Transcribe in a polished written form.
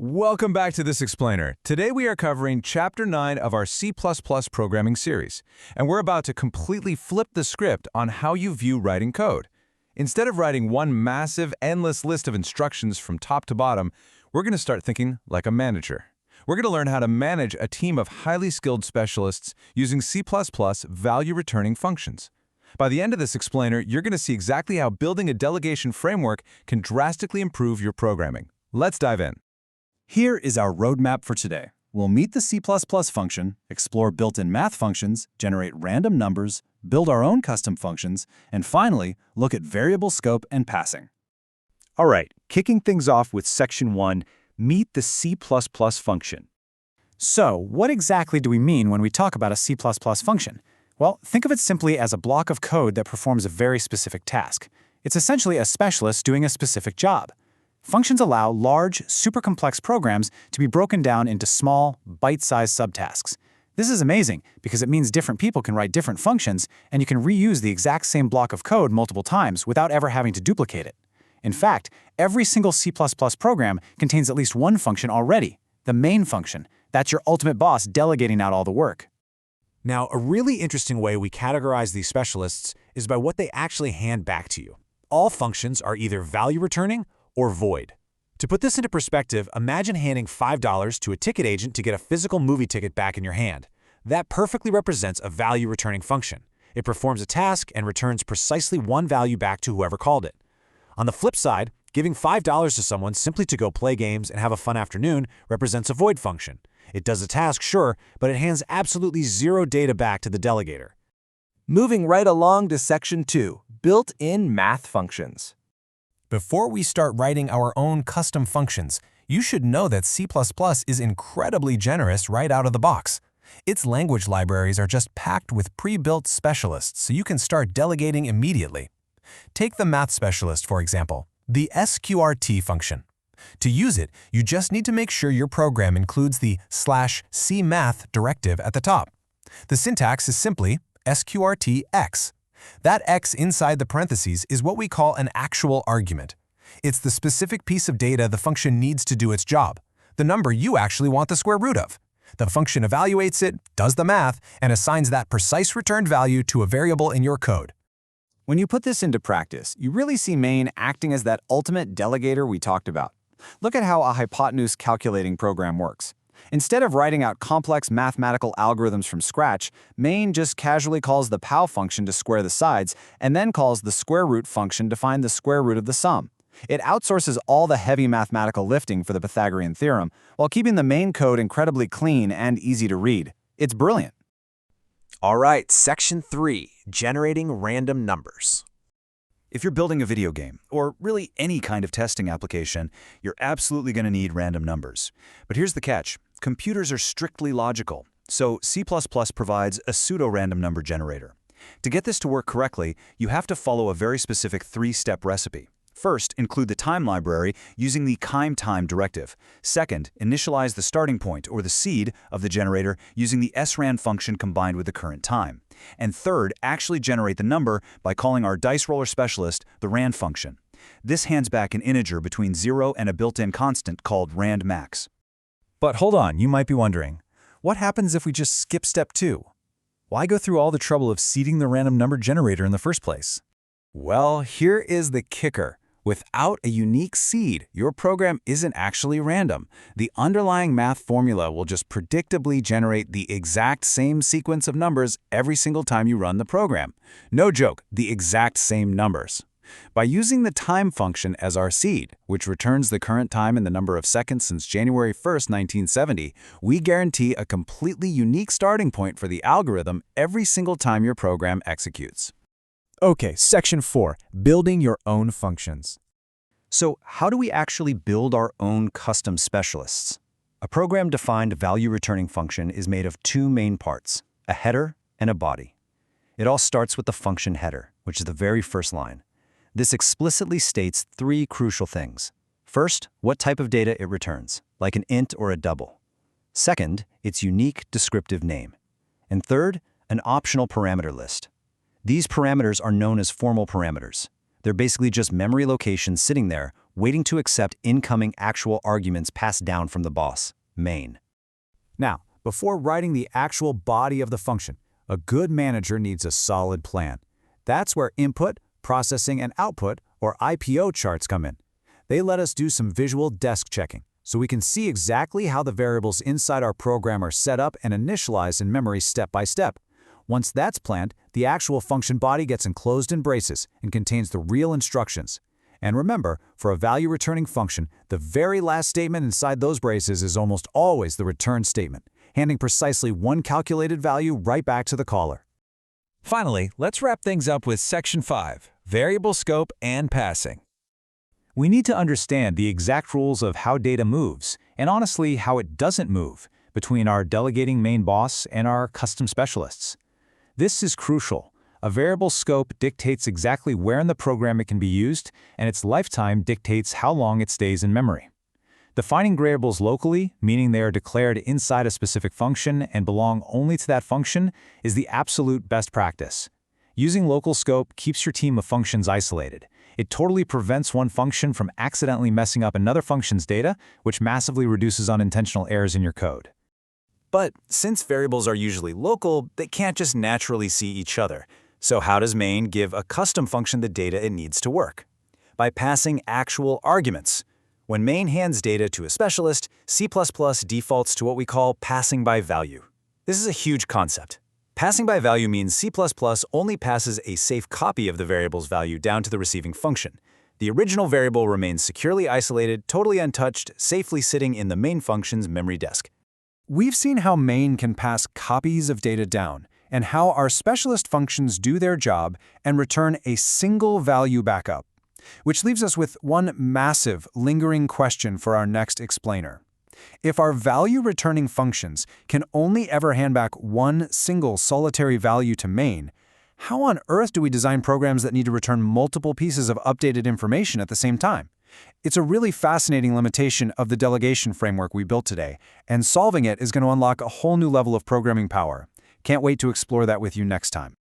Welcome back to This Explainer. Today we are covering Chapter 9 of our C++ programming series, and we're about to completely flip the script on how you view writing code. Instead of writing one massive, endless list of instructions from top to bottom, we're going to start thinking like a manager. We're going to learn how to manage a team of highly skilled specialists using C++ value-returning functions. By the end of this explainer, you're going to see exactly how building a delegation framework can drastically improve your programming. Let's dive in. Here is our roadmap for today. We'll meet the C++ function, explore built-in math functions, generate random numbers, build our own custom functions, and finally, look at variable scope and passing. All right, kicking things off with Section 1, meet the C++ function. So, what exactly do we mean when we talk about a C++ function? Well, think of it simply as a block of code that performs a very specific task. It's essentially a specialist doing a specific job. Functions allow large, super complex programs to be broken down into small, bite-sized subtasks. This is amazing because it means different people can write different functions, and you can reuse the exact same block of code multiple times without ever having to duplicate it. In fact, every single C++ program contains at least one function already, the main function. That's your ultimate boss delegating out all the work. Now, a really interesting way we categorize these specialists is by what they actually hand back to you. All functions are either value-returning or void. To put this into perspective, imagine handing $5 to a ticket agent to get a physical movie ticket back in your hand. That perfectly represents a value-returning function. It performs a task and returns precisely one value back to whoever called it. On the flip side, giving $5 to someone simply to go play games and have a fun afternoon represents a void function. It does a task, sure, but it hands absolutely zero data back to the delegator. Moving right along to Section 2, built-in math functions. Before we start writing our own custom functions, you should know that C++ is incredibly generous right out of the box. Its language libraries are just packed with pre-built specialists, so you can start delegating immediately. Take the math specialist, for example, the sqrt function. To use it, you just need to make sure your program includes the /cmath directive at the top. The syntax is simply sqrt x. That x inside the parentheses is what we call an actual argument. It's the specific piece of data the function needs to do its job, the number you actually want the square root of. The function evaluates it, does the math, and assigns that precise returned value to a variable in your code. When you put this into practice, you really see main acting as that ultimate delegator we talked about. Look at how a hypotenuse calculating program works. Instead of writing out complex mathematical algorithms from scratch, main just casually calls the pow function to square the sides and then calls the square root function to find the square root of the sum. It outsources all the heavy mathematical lifting for the Pythagorean theorem while keeping the main code incredibly clean and easy to read. It's brilliant. All right, Section 3, generating random numbers. If you're building a video game, or really any kind of testing application, you're absolutely going to need random numbers. But here's the catch. Computers are strictly logical, so C++ provides a pseudo-random number generator. To get this to work correctly, you have to follow a very specific three-step recipe. First, include the time library using the ctime directive. Second, initialize the starting point, or the seed, of the generator using the srand function combined with the current time. And third, actually generate the number by calling our dice roller specialist, the rand function. This hands back an integer between 0 and a built-in constant called rand max. But hold on, you might be wondering, what happens if we just skip step 2? Why go through all the trouble of seeding the random number generator in the first place? Well, here is the kicker. Without a unique seed, your program isn't actually random. The underlying math formula will just predictably generate the exact same sequence of numbers every single time you run the program. No joke, the exact same numbers. By using the time function as our seed, which returns the current time and the number of seconds since January 1st, 1970, we guarantee a completely unique starting point for the algorithm every single time your program executes. Okay, Section 4, building your own functions. So how do we actually build our own custom specialists? A program-defined value-returning function is made of two main parts, a header and a body. It all starts with the function header, which is the very first line. This explicitly states three crucial things. First, what type of data it returns, like an int or a double. Second, its unique descriptive name. And third, an optional parameter list. These parameters are known as formal parameters. They're basically just memory locations sitting there, waiting to accept incoming actual arguments passed down from the boss, main. Now, before writing the actual body of the function, a good manager needs a solid plan. That's where input, processing, and output, or IPO charts come in. They let us do some visual desk checking, so we can see exactly how the variables inside our program are set up and initialized in memory step by step. Once that's planned, the actual function body gets enclosed in braces and contains the real instructions. And remember, for a value-returning function, the very last statement inside those braces is almost always the return statement, handing precisely one calculated value right back to the caller. Finally, let's wrap things up with Section 5, Variable Scope and Passing. We need to understand the exact rules of how data moves, and honestly, how it doesn't move, between our delegating main boss and our custom specialists. This is crucial. A variable scope dictates exactly where in the program it can be used, and its lifetime dictates how long it stays in memory. Defining variables locally, meaning they are declared inside a specific function and belong only to that function, is the absolute best practice. Using local scope keeps your team of functions isolated. It totally prevents one function from accidentally messing up another function's data, which massively reduces unintentional errors in your code. But since variables are usually local, they can't just naturally see each other. So how does main give a custom function the data it needs to work? By passing actual arguments. When main hands data to a specialist, C++ defaults to what we call passing by value. This is a huge concept. Passing by value means C++ only passes a safe copy of the variable's value down to the receiving function. The original variable remains securely isolated, totally untouched, safely sitting in the main function's memory disk. We've seen how main can pass copies of data down, and how our specialist functions do their job and return a single value back up. Which leaves us with one massive, lingering question for our next explainer. If our value-returning functions can only ever hand back one single solitary value to main, how on earth do we design programs that need to return multiple pieces of updated information at the same time? It's a really fascinating limitation of the delegation framework we built today, and solving it is going to unlock a whole new level of programming power. Can't wait to explore that with you next time.